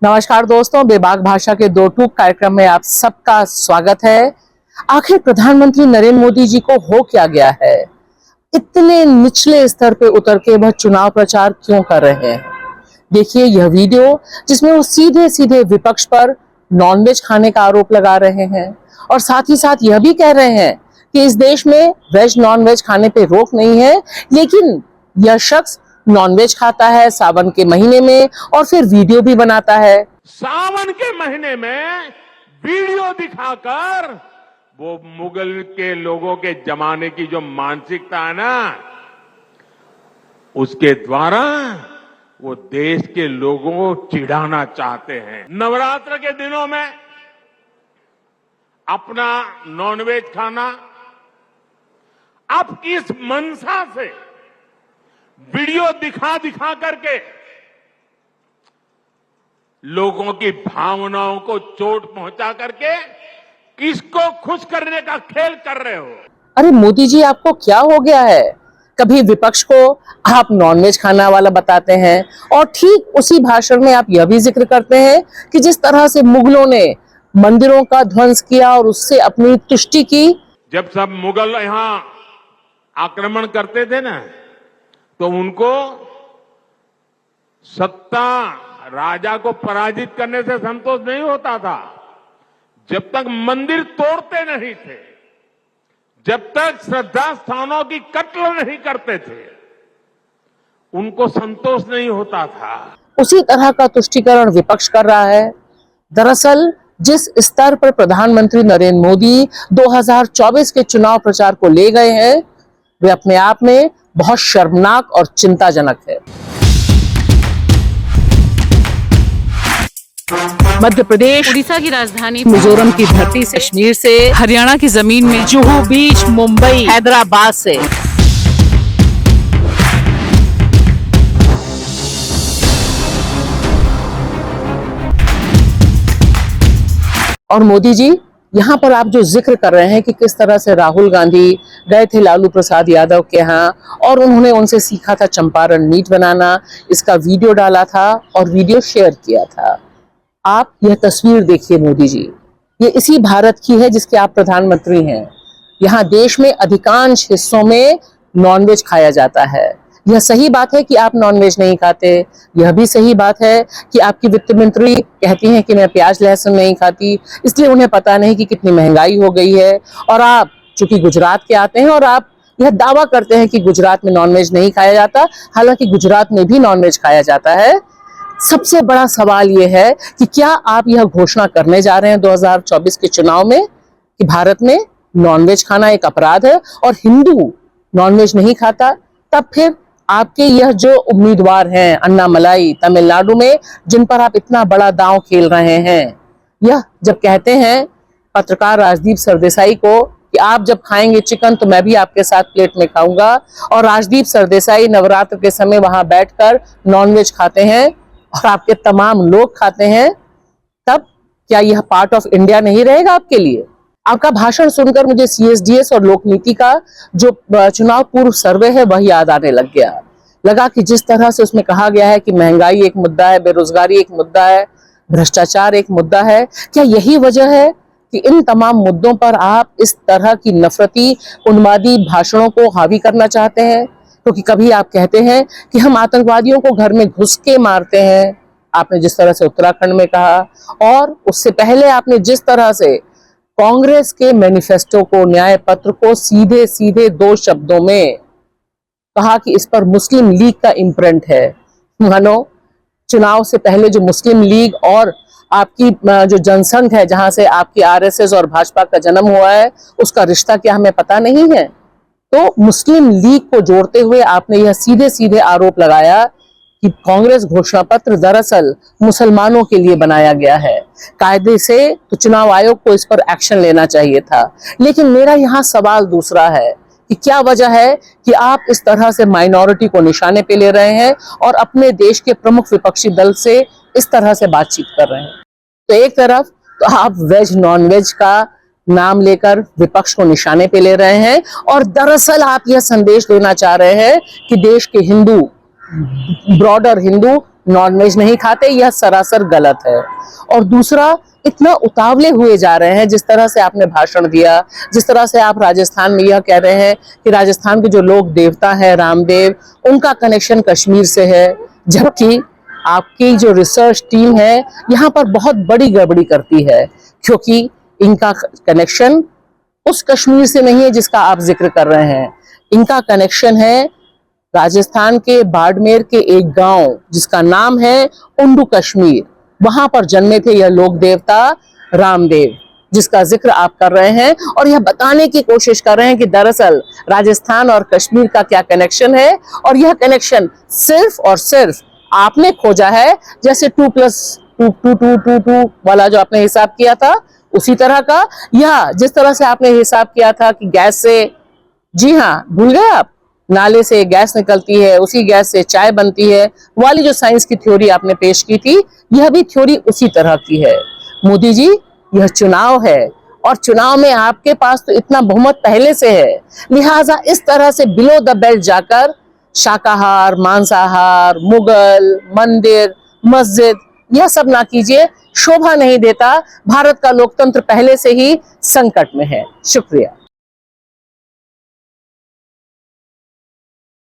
नमस्कार दोस्तों, बेबाक भाषा के दो टूक कार्यक्रम में आप सबका स्वागत है। आखिर प्रधानमंत्री नरेंद्र मोदी जी को हो क्या गया है? इतने निचले स्तर पे उतर के वह चुनाव प्रचार क्यों कर रहे हैं? देखिए यह वीडियो जिसमें वो सीधे सीधे विपक्ष पर नॉनवेज खाने का आरोप लगा रहे हैं और साथ ही साथ यह भी कह रहे हैं कि इस देश में वेज नॉनवेज खाने पे रोक नहीं है, लेकिन यह शख्स नॉनवेज खाता है सावन के महीने में और फिर वीडियो भी बनाता है। सावन के महीने में वीडियो दिखाकर वो मुगल के लोगों के जमाने की जो मानसिकता है ना, उसके द्वारा वो देश के लोगों को चिढ़ाना चाहते हैं। नवरात्र के दिनों में अपना नॉनवेज खाना अब किस मंशा से वीडियो दिखा दिखा करके लोगों की भावनाओं को चोट पहुंचा करके किसको खुश करने का खेल कर रहे हो? अरे मोदी जी, आपको क्या हो गया है? कभी विपक्ष को आप नॉनवेज खाना वाला बताते हैं और ठीक उसी भाषण में आप यह भी जिक्र करते हैं कि जिस तरह से मुगलों ने मंदिरों का ध्वंस किया और उससे अपनी तुष्टि की। जब सब मुगल यहां आक्रमण करते थे ना, तो उनको सत्ता राजा को पराजित करने से संतोष नहीं होता था। जब तक मंदिर तोड़ते नहीं थे, जब तक श्रद्धा स्थानों की कत्ल नहीं करते थे, उनको संतोष नहीं होता था। उसी तरह का तुष्टीकरण विपक्ष कर रहा है। दरअसल जिस स्तर पर प्रधानमंत्री नरेंद्र मोदी 2024 के चुनाव प्रचार को ले गए हैं, वे अपने आप में बहुत शर्मनाक और चिंताजनक है। मध्य प्रदेश, उड़ीसा की राजधानी मिजोरम की धरती से, कश्मीर से, हरियाणा की जमीन में, जुहू बीच, मुंबई, हैदराबाद से और मोदी जी यहाँ पर आप जो जिक्र कर रहे हैं कि किस तरह से राहुल गांधी गए थे लालू प्रसाद यादव के यहाँ और उन्होंने उनसे सीखा था चंपारण मीट बनाना, इसका वीडियो डाला था और वीडियो शेयर किया था। आप यह तस्वीर देखिए मोदी जी, ये इसी भारत की है जिसके आप प्रधानमंत्री हैं। यहाँ देश में अधिकांश हिस्सों में नॉनवेज खाया जाता है। यह सही बात है कि आप नॉनवेज नहीं खाते, यह भी सही बात है कि आपकी वित्त मंत्री कहती हैं कि मैं प्याज लहसुन नहीं खाती, इसलिए उन्हें पता नहीं कि कितनी महंगाई हो गई है। और आप चूंकि गुजरात के आते हैं और आप यह दावा करते हैं कि गुजरात में नॉनवेज नहीं खाया जाता, हालांकि गुजरात में भी नॉनवेज खाया जाता है। सबसे बड़ा सवाल यह है कि क्या आप यह घोषणा करने जा रहे हैं 2024 के चुनाव में कि भारत में नॉनवेज खाना एक अपराध है और हिंदू नॉनवेज नहीं खाता? तब फिर आपके यह जो उम्मीदवार हैं अन्नामलाई तमिलनाडु में, जिन पर आप इतना बड़ा दांव खेल रहे हैं, यह जब कहते हैं पत्रकार राजदीप सरदेसाई को कि आप जब खाएंगे चिकन तो मैं भी आपके साथ प्लेट में खाऊंगा, और राजदीप सरदेसाई नवरात्र के समय वहां बैठकर नॉनवेज खाते हैं और आपके तमाम लोग खाते हैं, तब क्या यह पार्ट ऑफ इंडिया नहीं रहेगा आपके लिए? आपका भाषण सुनकर मुझे CSDS और लोकनीति का जो चुनाव पूर्व सर्वे है वह याद आने लग गया। लगा कि जिस तरह से उसमें कहा गया है कि महंगाई एक मुद्दा है, बेरोजगारी एक मुद्दा है, भ्रष्टाचार एक मुद्दा है, क्या यही वजह है कि इन तमाम मुद्दों पर आप इस तरह की नफरती उन्मादी भाषणों को हावी करना चाहते हैं? क्योंकि कभी आप कहते हैं कि हम आतंकवादियों को घर में घुस के मारते हैं, आपने जिस तरह से उत्तराखंड में कहा, और उससे पहले आपने जिस तरह से कांग्रेस के मैनिफेस्टो को, न्याय पत्र को सीधे सीधे 2 शब्दों में कहा कि इस पर मुस्लिम लीग का इम्प्रिंट है। मानो चुनाव से पहले जो मुस्लिम लीग और आपकी जो जनसंघ है, जहां से आपकी RSS और भाजपा का जन्म हुआ है, उसका रिश्ता क्या हमें पता नहीं है? तो मुस्लिम लीग को जोड़ते हुए आपने यह सीधे सीधे आरोप लगाया कि कांग्रेस घोषणा पत्र दरअसल मुसलमानों के लिए बनाया गया है। कायदे से तो चुनाव आयोग को इस पर एक्शन लेना चाहिए था, लेकिन मेरा यहाँ सवाल दूसरा है कि क्या वजह है कि आप इस तरह से माइनॉरिटी को निशाने पे ले रहे हैं और अपने देश के प्रमुख विपक्षी दल से इस तरह से बातचीत कर रहे हैं? तो एक तरफ तो आप वेज नॉन वेज का नाम लेकर विपक्ष को निशाने पे ले रहे हैं और दरअसल आप यह संदेश देना चाह रहे हैं कि देश के हिंदू ब्रॉडर हिंदू नॉनवेज नहीं खाते, यह सरासर गलत है। और दूसरा, इतना उतावले हुए जा रहे हैं, जिस तरह से आपने भाषण दिया, जिस तरह से आप राजस्थान में यह कह रहे हैं कि राजस्थान के जो लोक देवता है रामदेव, उनका कनेक्शन कश्मीर से है, जबकि आपकी जो रिसर्च टीम है यहाँ पर बहुत बड़ी गड़बड़ी करती है, क्योंकि इनका कनेक्शन उस कश्मीर से नहीं है जिसका आप जिक्र कर रहे हैं। इनका कनेक्शन है राजस्थान के बाड़मेर के एक गांव जिसका नाम है उंडू कश्मीर, वहां पर जन्मे थे यह लोक देवता रामदेव, जिसका जिक्र आप कर रहे हैं और यह बताने की कोशिश कर रहे हैं कि दरअसल राजस्थान और कश्मीर का क्या कनेक्शन है। और यह कनेक्शन सिर्फ और सिर्फ आपने खोजा है, जैसे 2+2=2 वाला जो आपने हिसाब किया था उसी तरह का, या जिस तरह से आपने हिसाब किया था कि गैस से, जी हाँ भूल गए आप, नाले से गैस निकलती है, उसी गैस से चाय बनती है वाली जो साइंस की थ्योरी आपने पेश की थी, यह भी थ्योरी उसी तरह की है। मोदी जी, यह चुनाव है और चुनाव में आपके पास तो इतना बहुमत पहले से है, लिहाजा इस तरह से बिलो द बेल्ट जाकर शाकाहार, मांसाहार, मुगल, मंदिर, मस्जिद, यह सब ना कीजिए, शोभा नहीं देता। भारत का लोकतंत्र पहले से ही संकट में है। शुक्रिया।